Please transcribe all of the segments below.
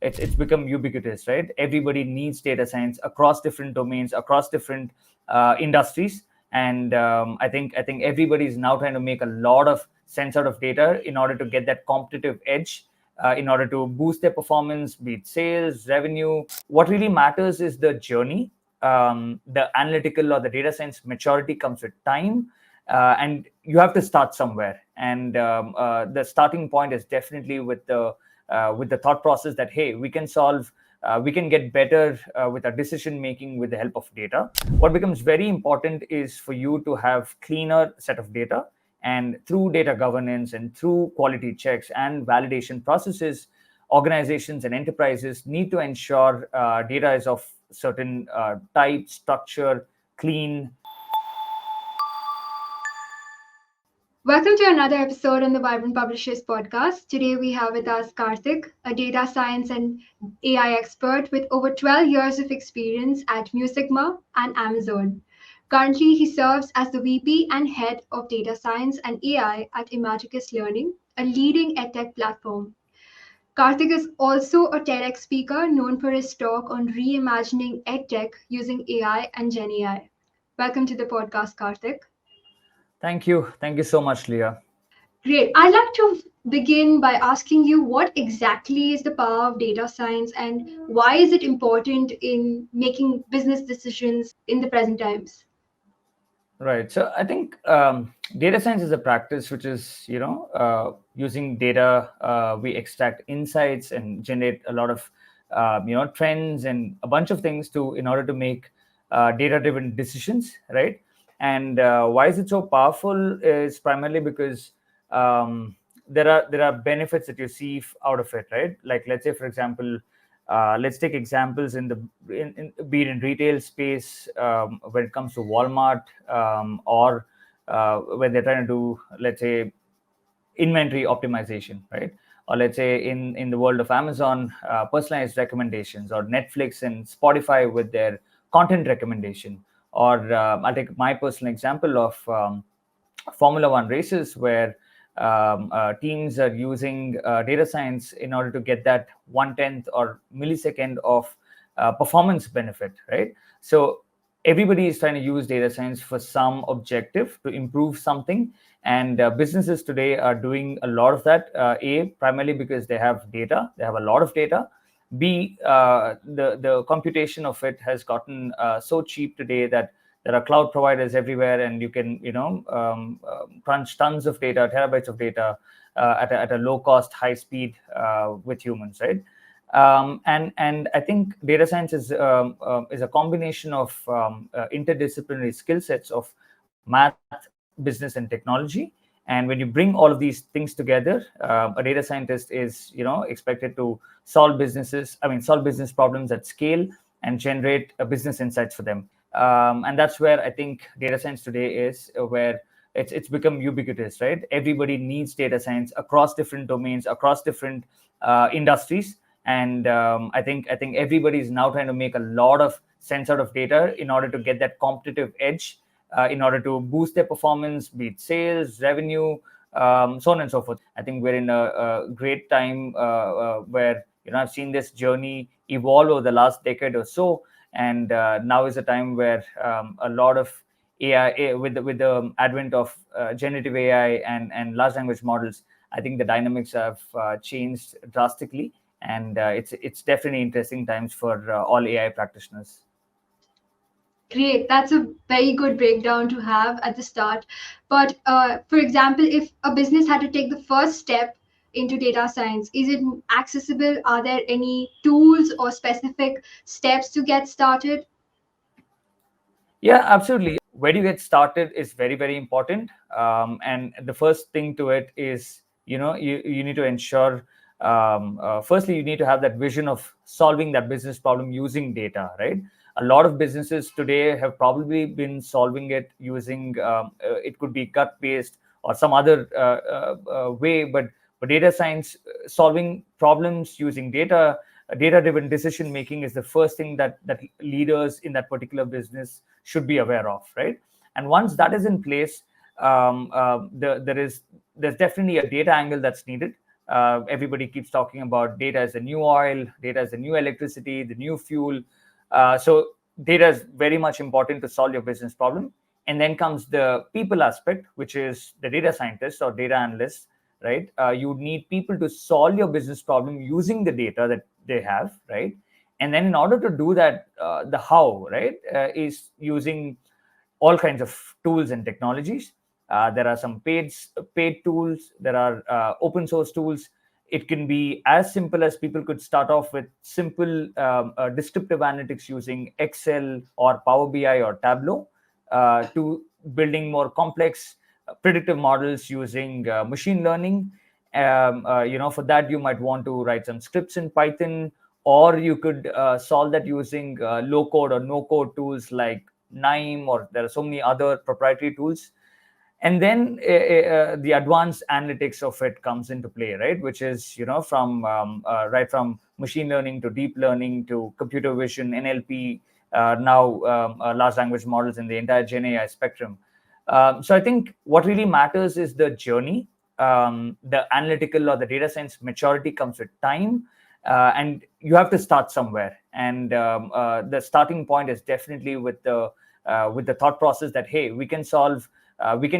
it's become ubiquitous, right? Everybody needs data science across different domains, across different industries. And I think everybody is now trying to make a lot of sense out of data in order to get that competitive edge, in order to boost their performance, be it sales, revenue. What really matters is the journey. The analytical or the data science maturity comes with time, and you have to start somewhere. And the starting point is definitely with the thought process that, hey, we can get better with our decision making with the help of data. What becomes very important is for you to have cleaner set of data, and through data governance and through quality checks and validation processes, organizations and enterprises need to ensure data is of certain type, structure, clean. Welcome to another episode on the Vibrant Publishers podcast. Today we have with us Karthik, a data science and AI expert with over 12 years of experience at Musicma and Amazon. Currently, he serves as the VP and head of data science and AI at Imagicus Learning, a leading edtech platform. Karthik is also a TEDx speaker known for his talk on reimagining edtech using AI and Gen AI. Welcome to the podcast, Karthik. Thank you so much, Leah. Great. I'd like to begin by asking you what exactly is the power of data science and why is it important in making business decisions in the present times? Right. So I think data science is a practice which is, using data, we extract insights and generate a lot of, trends and a bunch of things in order to make data-driven decisions, right? And why is it so powerful is primarily because there are benefits that you see out of it, right? Like, let's say, for example, let's take examples be it in retail space, when it comes to Walmart, or when they're trying to do, let's say, inventory optimization, right? Or let's say in the world of Amazon, personalized recommendations, or Netflix and Spotify with their content recommendation. Or I'll take my personal example of Formula One races, where teams are using data science in order to get that 1/10 or millisecond of performance benefit, right? So everybody is trying to use data science for some objective to improve something, and businesses today are doing a lot of that. Primarily because they have data, they have a lot of data. B, the computation of it has gotten so cheap today that there are cloud providers everywhere, and you can crunch tons of data, terabytes of data, at a low cost, high speed, with humans, right? And I think data science is a combination of interdisciplinary skill sets of math, business, and technology. And when you bring all of these things together, a data scientist is expected to solve business problems at scale and generate business insights for them. And that's where I think data science today is, where it's become ubiquitous, right? Everybody needs data science across different domains, across different industries. And I think everybody is now trying to make a lot of sense out of data in order to get that competitive edge, in order to boost their performance, be it sales, revenue, so on and so forth. I think we're in a great time where I've seen this journey evolve over the last decade or so, and now is a time where a lot of AI, with the advent of generative AI and large language models, I think the dynamics have changed drastically, and it's definitely interesting times for all AI practitioners. Great. That's a very good breakdown to have at the start. But for example, if a business had to take the first step into data science, is it accessible? Are there any tools or specific steps to get started? Yeah, absolutely. Where do you get started is very, very important. And the first thing to it is, you need to ensure, firstly, you need to have that vision of solving that business problem using data, right? A lot of businesses today have probably been solving it using, it could be gut based or some other way, but data science, solving problems using data, data driven decision making is the first thing that leaders in that particular business should be aware of, right? And once that is in place, there's definitely a data angle that's needed. Everybody keeps talking about data as the new oil, data as the new electricity, the new fuel. So data is very much important to solve your business problem. And then comes the people aspect, which is the data scientists or data analysts, right? You need people to solve your business problem using the data that they have, right? And then in order to do that, the how, right, is using all kinds of tools and technologies. There are some paid tools. There are open source tools. It can be as simple as people could start off with simple descriptive analytics using Excel or Power BI or Tableau, to building more complex predictive models using machine learning. For that, you might want to write some scripts in Python, or you could solve that using low code or no code tools like Nime, or there are so many other proprietary tools. And then the advanced analytics of it comes into play, right? Which is, from right from machine learning to deep learning to computer vision, NLP, now large language models in the entire Gen AI spectrum. So I think what really matters is the journey. The analytical or the data science maturity comes with time, and you have to start somewhere. And the starting point is definitely with the thought process that, hey, we can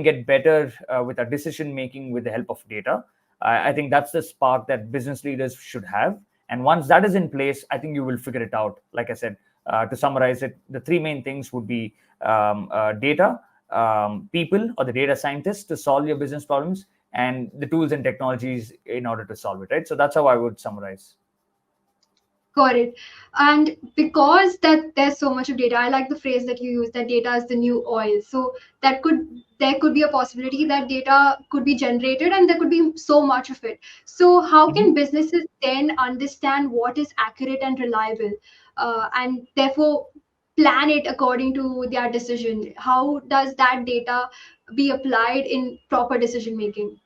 get better with our decision making with the help of data. I think that's the spark that business leaders should have. And once that is in place, I think you will figure it out. Like I said, to summarize it, the three main things would be data, people or the data scientists to solve your business problems, and the tools and technologies in order to solve it, right? So that's how I would summarize. Got it. And because that there's so much of data, I like the phrase that you use, that data is the new oil. So there could be a possibility that data could be generated and there could be so much of it. So how Mhm. can businesses then understand what is accurate and reliable, and therefore plan it according to their decision? How does that data be applied in proper decision making?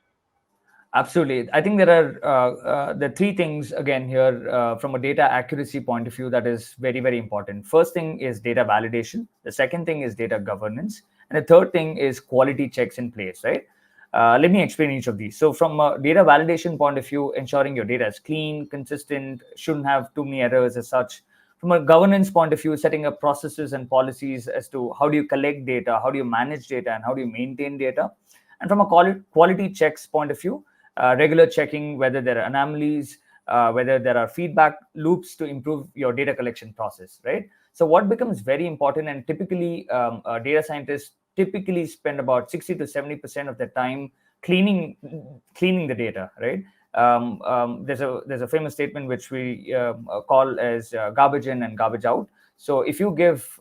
Absolutely. I think there are the three things again here from a data accuracy point of view that is very, very important. First thing is data validation. The second thing is data governance. And the third thing is quality checks in place, right? Let me explain each of these. So, from a data validation point of view, ensuring your data is clean, consistent, shouldn't have too many errors as such. From a governance point of view, setting up processes and policies as to how do you collect data, how do you manage data, and how do you maintain data. And from a quality checks point of view, regular checking whether there are anomalies, whether there are feedback loops to improve your data collection process, right? So what becomes very important, and typically data scientists typically spend about 60 to 70% of their time cleaning the data, right? There's a famous statement which we call as garbage in and garbage out. So if you give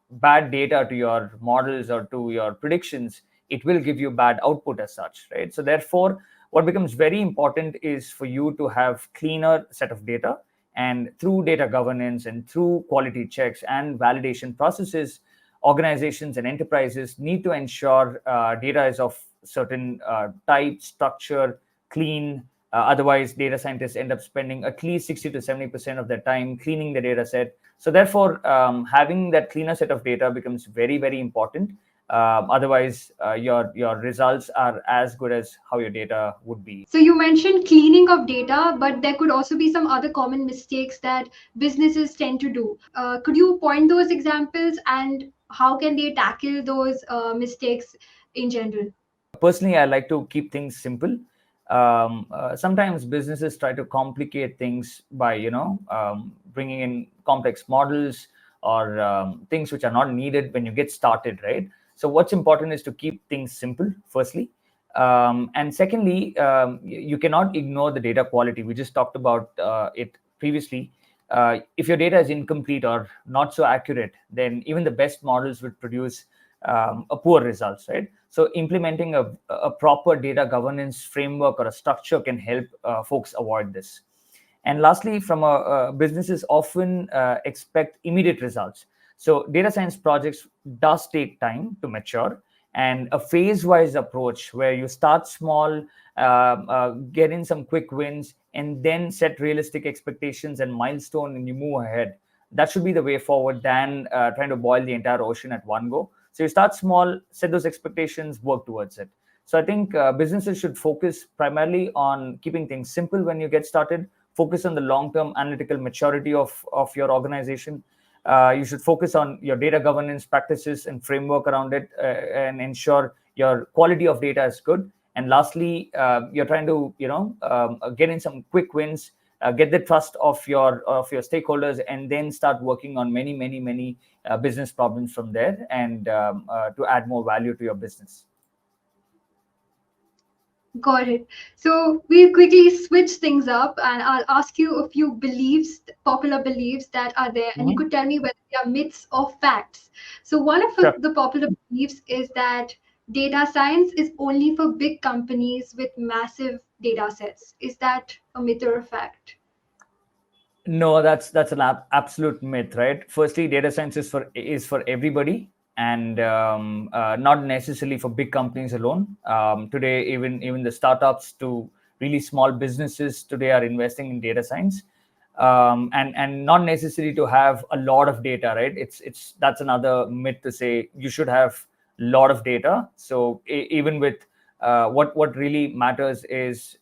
bad data to your models or to your predictions, it will give you bad output as such, right? So therefore, what becomes very important is for you to have cleaner set of data, and through data governance and through quality checks and validation processes, organizations and enterprises need to ensure data is of certain type, structure, clean. Otherwise, data scientists end up spending at least 60 to 70% of their time cleaning the data set. So therefore, having that cleaner set of data becomes very, very important. Otherwise, your results are as good as how your data would be. So you mentioned cleaning of data, but there could also be some other common mistakes that businesses tend to do. Could you point those examples and how can they tackle those mistakes in general? Personally, I like to keep things simple. Sometimes businesses try to complicate things by bringing in complex models or things which are not needed when you get started, right? So what's important is to keep things simple, firstly. And secondly, you cannot ignore the data quality. We just talked about it previously. If your data is incomplete or not so accurate, then even the best models would produce a poor results, right? So implementing a proper data governance framework or a structure can help folks avoid this. And lastly, from businesses often expect immediate results. So data science projects does take time to mature, and a phase-wise approach where you start small, get in some quick wins, and then set realistic expectations and milestone, and you move ahead. That should be the way forward than trying to boil the entire ocean at one go. So you start small, set those expectations, work towards it. So I think businesses should focus primarily on keeping things simple when you get started. Focus on the long-term analytical maturity of your organization. You should focus on your data governance practices and framework around it, and ensure your quality of data is good. And lastly, you're trying to get in some quick wins, get the trust of your stakeholders, and then start working on many business problems from there, and to add more value to your business. Got it. So we'll quickly switch things up and I'll ask you a few beliefs, popular beliefs that are there, and you Mhm. could tell me whether they are myths or facts. So one of Sure. the popular beliefs is that data science is only for big companies with massive data sets. Is that a myth or a fact? No, that's an absolute myth, right? Firstly, data science is for everybody, and not necessarily for big companies alone. Today, even the startups to really small businesses today are investing in data science, and not necessarily to have a lot of data, right? It's That's another myth to say you should have a lot of data. So even with what really matters is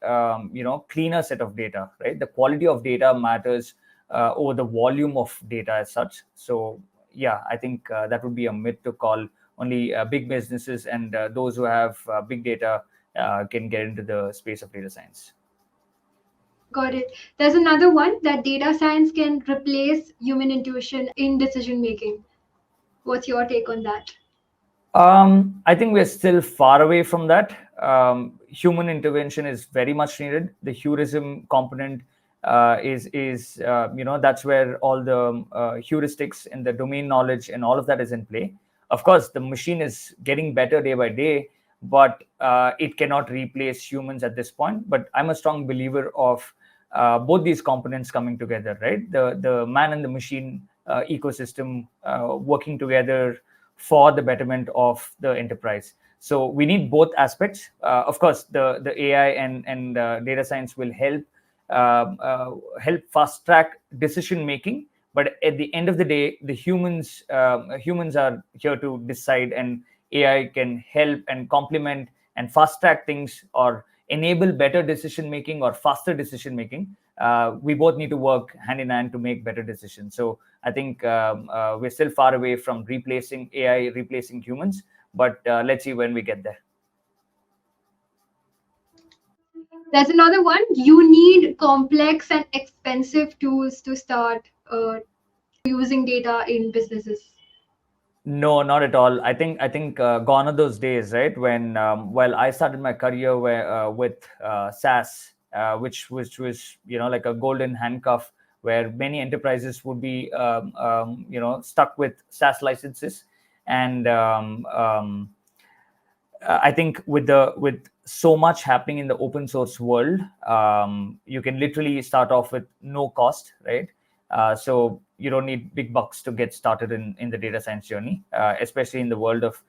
cleaner set of data, right? The quality of data matters over the volume of data as such. So yeah, I think that would be a myth to call only big businesses and those who have big data can get into the space of data science. Got it. There's another one that data science can replace human intuition in decision making. What's your take on that? I think we're still far away from that. Human intervention is very much needed. The heurism component is that's where all the heuristics and the domain knowledge and all of that is in play. Of course, the machine is getting better day by day, but it cannot replace humans at this point. But I'm a strong believer of both these components coming together, right? The man and the machine ecosystem working together for the betterment of the enterprise. So we need both aspects. Of course, the AI and data science will help fast track decision making. But at the end of the day, the humans are here to decide, and AI can help and complement and fast track things, or enable better decision making or faster decision making. We both need to work hand in hand to make better decisions. So I think we're still far away from replacing AI, replacing humans, but let's see when we get there. There's another one. You need complex and expensive tools to start using data in businesses. No, not at all. I think gone are those days, right? When well, I started my career with SaaS, which was like a golden handcuff, where many enterprises would be stuck with SaaS licenses, and I think with so much happening in the open source world, you can literally start off with no cost, right? So you don't need big bucks to get started in the data science journey, especially in the world of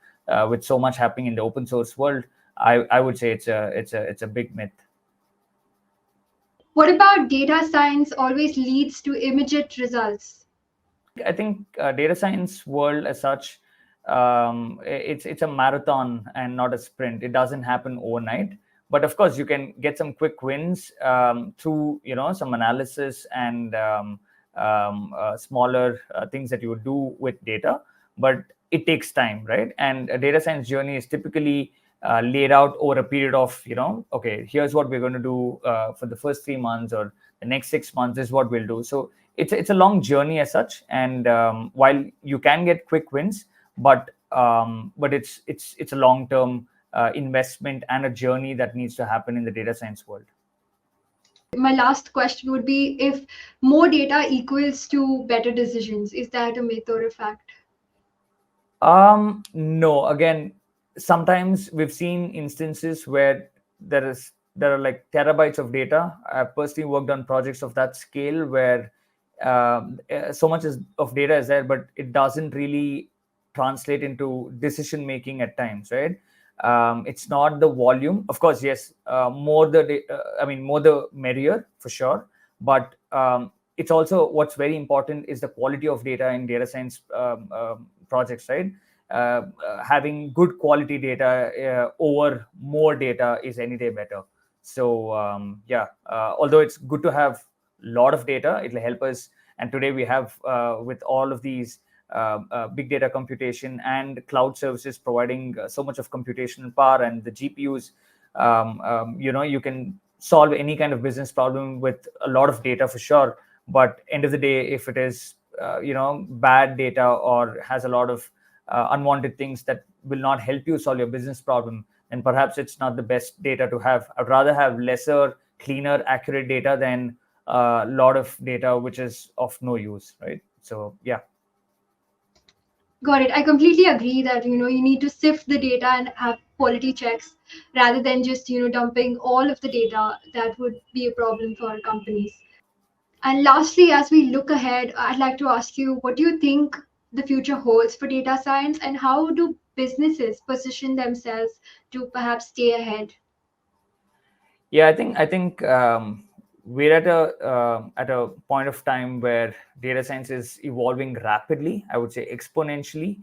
with so much happening in the open source world. I would say it's a big myth. What about data science always leads to immediate results? I think data science world as such, it's a marathon and not a sprint. It doesn't happen overnight, but of course you can get some quick wins through some analysis and smaller things that you would do with data. But it takes time, right? And a data science journey is typically laid out over a period of okay, here's what we're going to do for the first 3 months, or the next 6 months is what we'll do. So it's a long journey as such, and while you can get quick wins, but it's a long term investment and a journey that needs to happen in the data science world. My last question would be if more data equals to better decisions. Is that a myth or a fact? No. Again, sometimes we've seen instances where there are like terabytes of data. I've personally worked on projects of that scale where so much of data is there, but it doesn't really translate into decision making at times, right? It's not the volume. Of course, yes, more the merrier for sure. But it's also, what's very important is the quality of data in data science projects, right? having good quality data over more data is any day better. So yeah, although it's good to have a lot of data, it'll help us. And today we have with all of these big data computation and cloud services providing so much of computational power and the GPUs, you can solve any kind of business problem with a lot of data for sure. But end of the day, if it is bad data or has a lot of unwanted things that will not help you solve your business problem, then perhaps it's not the best data to have. I'd rather have lesser, cleaner, accurate data than a lot of data which is of no use, right? So yeah. Got it. I completely agree that you need to sift the data and have quality checks rather than just dumping all of the data. That would be a problem for companies. And lastly, as we look ahead, I'd like to ask you, what do you think the future holds for data science, and how do businesses position themselves to perhaps stay ahead? Yeah, I think we're at a point of time where data science is evolving rapidly. I would say exponentially.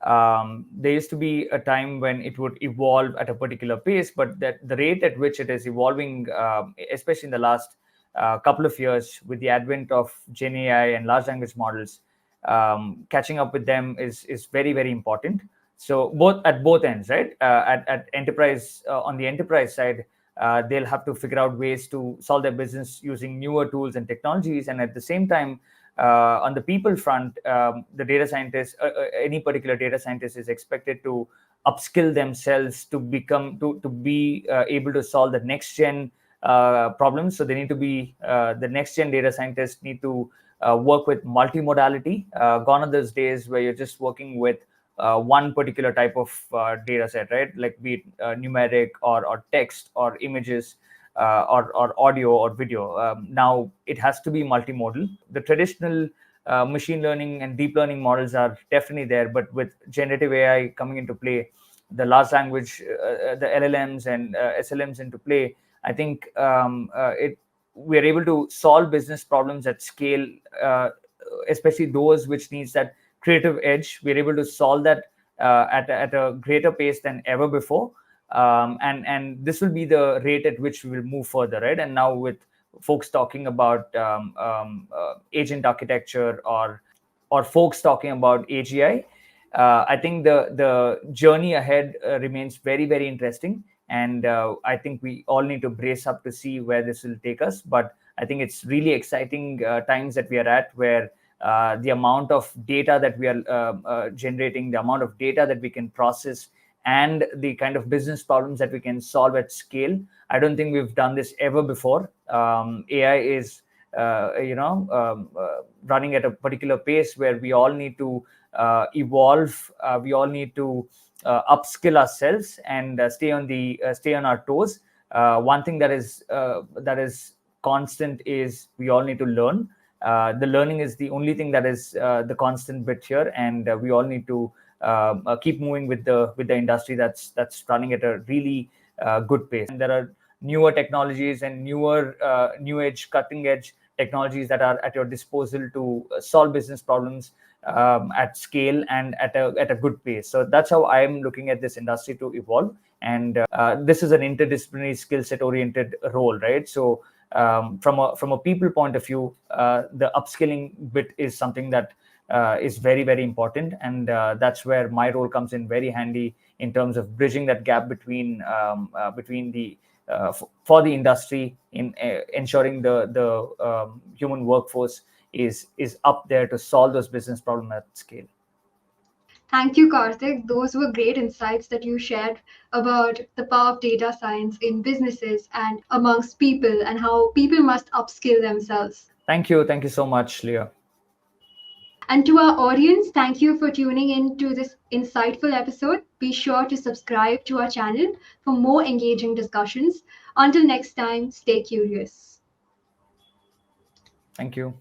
There used to be a time when it would evolve at a particular pace, but that the rate at which it is evolving, especially in the last couple of years, with the advent of Gen AI and large language models, catching up with them is very very important. So both ends, right? At enterprise, on the enterprise side, they'll have to figure out ways to solve their business using newer tools and technologies. And at the same time, on the people front, the data scientist, any particular data scientist is expected to upskill themselves to be able to solve the next gen problems. So they need to be the next gen data scientists need to work with multimodality. Gone are those days where you're just working with one particular type of data set, right? Like be it numeric or text or images or audio or video. Now it has to be multimodal. The traditional machine learning and deep learning models are definitely there, but with generative AI coming into play, the large language, the LLMs and SLMs into play, I think it we are able to solve business problems at scale, especially those which needs that creative edge. We're able to solve that at a greater pace than ever before. And this will be the rate at which we will move further, right? And now with folks talking about agent architecture or folks talking about AGI, I think the journey ahead remains very very interesting, and I think we all need to brace up to see where this will take us. But I think it's really exciting times that we are at, where the amount of data that we are generating, the amount of data that we can process, and the kind of business problems that we can solve at scale. I don't think we've done this ever before. AI is, running at a particular pace where we all need to evolve. We all need to upskill ourselves and stay on our toes. One thing that is constant is we all need to learn. The learning is the only thing that is the constant bit here, and we all need to keep moving with the industry that's running at a really good pace. And there are newer technologies and new age, cutting edge technologies that are at your disposal to solve business problems at scale and at a good pace. So that's how I'm looking at this industry to evolve. And this is an interdisciplinary skill set oriented role, right? So from a people point of view, the upskilling bit is something that is very very important, and that's where my role comes in very handy in terms of bridging that gap between the for the industry in ensuring the human workforce is up there to solve those business problems at scale. Thank you, Karthik. Those were great insights that you shared about the power of data science in businesses and amongst people, and how people must upskill themselves. Thank you so much, Leah. And to our audience, thank you for tuning in to this insightful episode. Be sure to subscribe to our channel for more engaging discussions. Until next time, stay curious. Thank you.